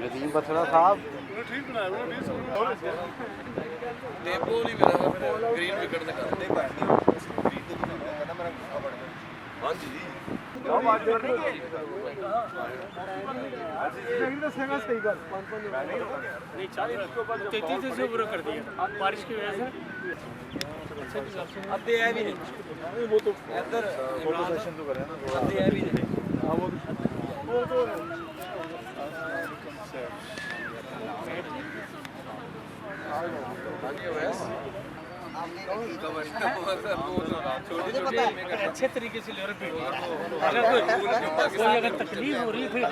नदीम बसरा साहब ठीक बनाया टेम्पो नहीं मिला फिर ग्रीन विकेट ਦੇ ਕਰਦੇ ਹਾਂਜੀ ਜੀ दसेगा सही गल नहीं 33 से ऊपर कर दिया बारिश की वजह से ਅੱਧੇ ਐ ਵੀ ਨਹੀਂ वो तो ਇੱਧਰ फोटो सेशन तो करें ना थोड़ा ਅੱਧੇ ਐ ਵੀ ਨਹੀਂ हाँ वो तो ਹਾਂਜੀ ओएस अच्छे तरीके से ले रहे अगर कोई अगर तकलीफ हो रही है फिर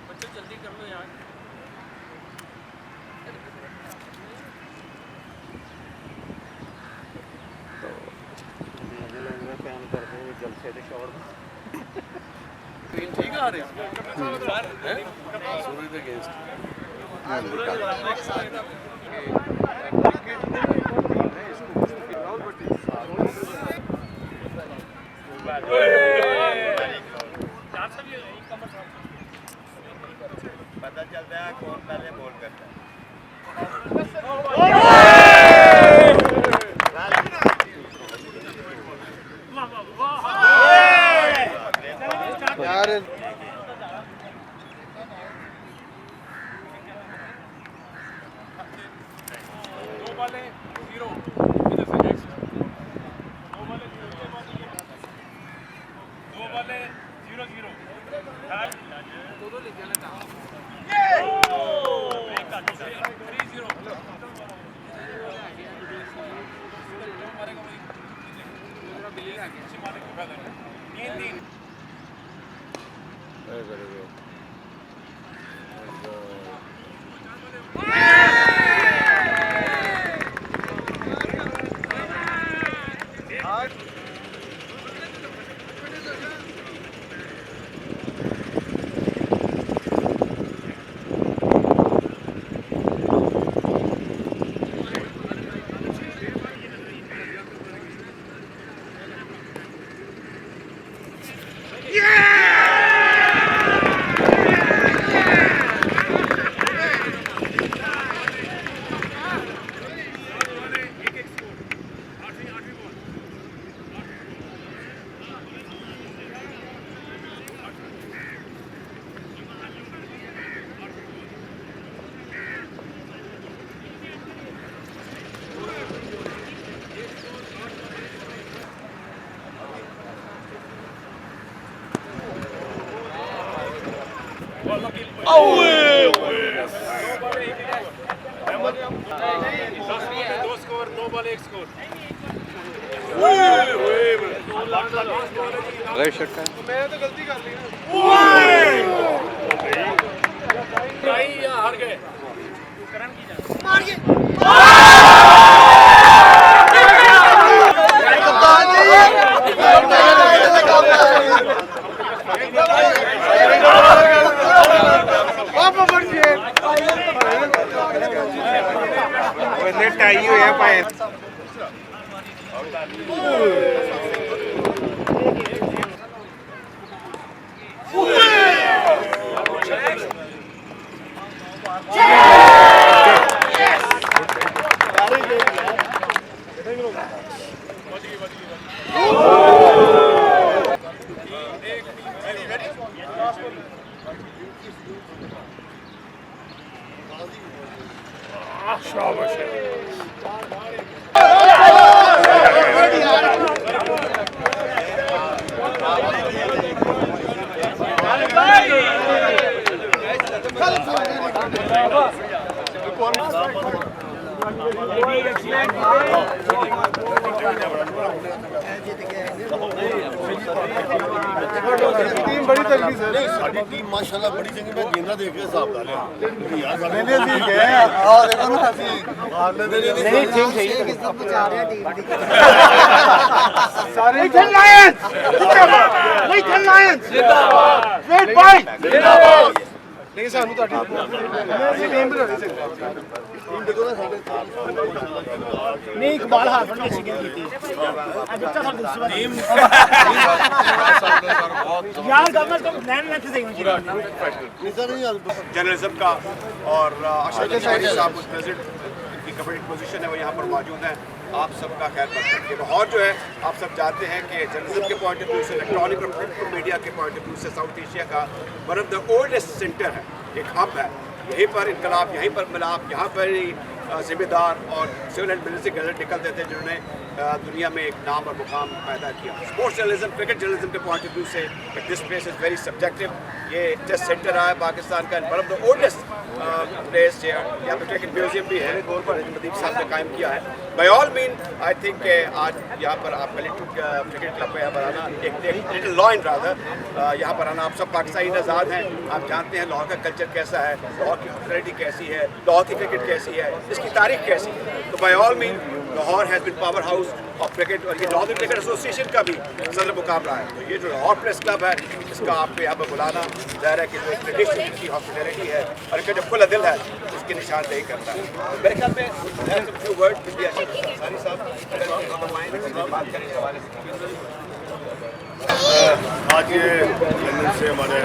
बच्चे जल्दी कर लो यार फैन करते हुए जलसे थे शॉट ग्रीन ठीक आ रहे हैं सूरज के अगेंस्ट पता चलता है कौन पहले बॉल करता है यार दो बॉलें 0 इधर से नेक्स्ट दो बॉलें 0-0 दो ले जाना था ब्रेक का 3-0 मारेगा वही दूसरा मिलेगा अच्छी मारेगा बेहतर 3-3 दो स्कोर 2 बॉल 1 स्कोर गए शट का मैं तो गलती कर ली ना या हार गए करण की जान मार के नेट आई हुई है पाए शाबाश जीत गए बड़ी तगड़ी सर नहीं साडी टीम माशाल्लाह बड़ी चंगी मैं गेंदा देख के हिसाब ला लिया यार साडे नहीं ਅਸੀਂ ਗਏ ਆ ਦੇਖੋ ਨਾ ਅਸੀਂ नहीं ठीक सही ਸਾਰੇ ਲੀਥਨ ਲਾਇਨਸ ਜਿੰਦਾਬਾਦ ਲੀਥਨ ਲਾਇਨਸ ਜਿੰਦਾਬਾਦ ਰੈਡ ਬਾਈ ਜਿੰਦਾਬਾਦ ਨਹੀਂ ਸਾਨੂੰ ਤੁਹਾਡੀ ਅਸੀਂ ਟੀਮ ਬਣਾਉਣੀ ਸੀ टीम देखो ना साडे नहीं इकबाल हाफिज ने शिकन की थी आज बच्चा सब दूसरा टीम यार गवर्नमेंट को नैन लेंथ से होनी चाहिए निशा नहीं यार जर्नलिज्म का और अशरफ शाही साहब उस प्रेसिडेंट की कमेटी पोजीशन है वो यहाँ पर मौजूद हैं। आप सबका खैर मकसद ये लाहौर जो है आप सब जानते हैं कि जर्नलिज्म के पॉइंट ऑफ व्यू से इलेक्ट्रॉनिक और प्रिंट मीडिया के पॉइंट ऑफ व्यू से साउथ एशिया का one of the oldest centre है, एक हब है। यहीं पर इनकलाब, यहीं पर मिलाप, यहाँ पर ही जिम्मेदार और सिविल एंड मिलिट्री गैजेट निकलते थे जिन्होंने दुनिया में एक नाम और मुकाम पैदा किया। स्पोर्ट्स जर्नलिज्म, क्रिकेट जर्नलिज्म के पॉइंट ऑफ व्यू से this place is very subjective. ये टेस्ट सेंटर रहा है पाकिस्तान का, one of the oldest place. यहाँ पर क्रिकेट म्यूजियम भी है, नदीम साहब ने कायम किया है। By all mean I think आज यहाँ पर आपका क्रिकेट क्लब में यहाँ पर आना एक लिटिल लॉइन रादर यहाँ पर आना, आप सब पाकिस्तानी आज़ाद हैं, आप जानते हैं लाहौर का कल्चर कैसा है, लाहौर की पॉपुलैरिटी कैसी है, लाहौर की क्रिकेट कैसी है, इसकी तारीख कैसी है। तो by all mean Lahore has been power house of cricket और ये नॉर्दर्न क्रिकेट एसोसिएशन का भी सदर मुकाबला है। तो ये जो लाहौर प्रेस क्लब है इसका आपको यहाँ पर बुलाना ज़ाहिर है कि जो ट्रेडिशन की हॉस्पिटैलिटी है और इनका जो खुला दिल है उसकी निशानदेही करता है। मेरे ख्याल में फ्यू वर्ड सारी साहब बात करें इस हवाले से। आज ये लंदन से हमारे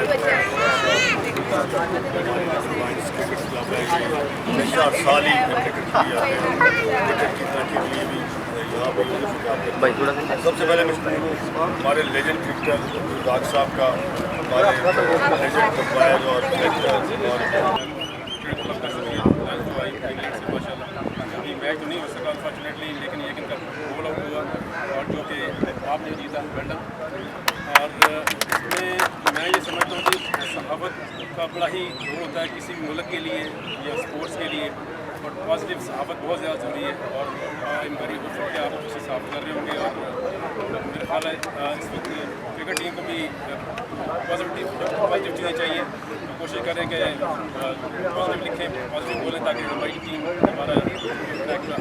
हमेशा साल ही क्रिकेट किया है, क्रिकेट की तरक्की के लिए भी यहाँ पर सबसे पहले मैं हमारे लेजेंड क्रिकेटर राज साहब का, हमारे लेजेंड अंपायर और मैच तो नहीं हो सका अनफॉर्चुनेटली, लेकिन एक इनका गोल आउट हुआ और जो कि आपने जीता मेडल। और इसमें मैं ये समझता हूँ कि सहावत का बड़ा ही रोल होता है किसी भी मुल्क के लिए या स्पोर्ट्स के लिए, और पॉजिटिव सहावत बहुत ज़्यादा ज़रूरी है। और इन बड़ी खुशी के आप उसे साफ कर रहे होंगे और मेरा ख्याल है इस वक्त क्रिकेट टीम को भी पॉजिटिव चीज़ें चाहिए, तो कोशिश करें कि पॉजिटिव लिखें, पॉजिटिव बोलें ताकि हमारी टीम हमारा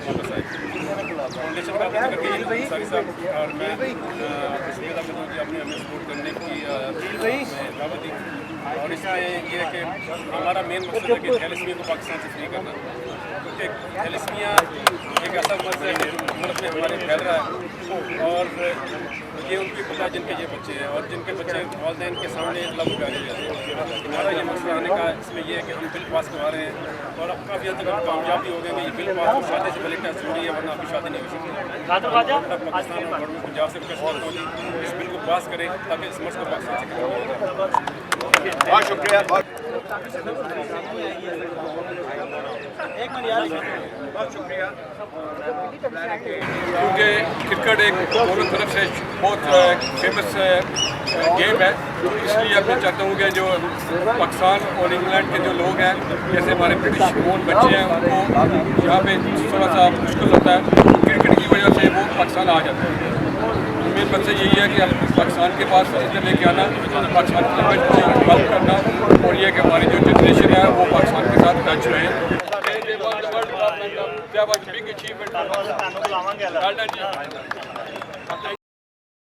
वापस आए। फाउंडेशन का जिक्र कीजिए सारी साहब, और मैं शुक्रिया अदा करता हूँ कि आपने हमें सपोर्ट करने की दावत दी। और इसमें ये है कि हमारा मेन मकसद है कि थैलेसीमिया को पाकिस्तान से फ्री करना, क्योंकि थैलेसीमिया एक ऐसा मर्ज है जो मुल्क में हमारे फैल रहा है और ये उनकी पता जिनके ये बच्चे हैं और जिनके बच्चे वालिदैन के सामने लागू कर रहे हैं। हमारा ये मकसद आने का इसमें यह है कि हम बिल पास करवा रहे हैं और अब काफ़ी हद तक हम कामयाब भी हो गए कि ये बिल पास और शादी से पहले क्या जरूरी है, वरना अभी शादी नहीं हो सकती। पाकिस्तान और गवर्नमेंट पंजाब से रिक्वेस्ट करता हूँ कि इस बिल को पास करें ताकि इस मर्ज को पाकिस्तान से बहुत शुक्रिया। बहुत शुक्रिया। क्योंकि क्रिकेट एक दोनों तरफ से बहुत फेमस गेम है, इसलिए अब मैं चाहता हूँ कि जो पाकिस्तान और इंग्लैंड के जो लोग हैं, जैसे हमारे ब्रिटिश बोर्न बच्चे हैं, उनको यहाँ पे थोड़ा सा मुश्किल होता है, क्रिकेट की वजह से वो पाकिस्तान आ जाते हैं। मेन मकसद यही है कि अब पाकिस्तान के पास इधर लेके आना, पाकिस्तान की हेल्प करना और ये कि हमारी जो जनरेशन है वो पाकिस्तान के साथ टच रहे। क्या बात बिग अचीवमेंट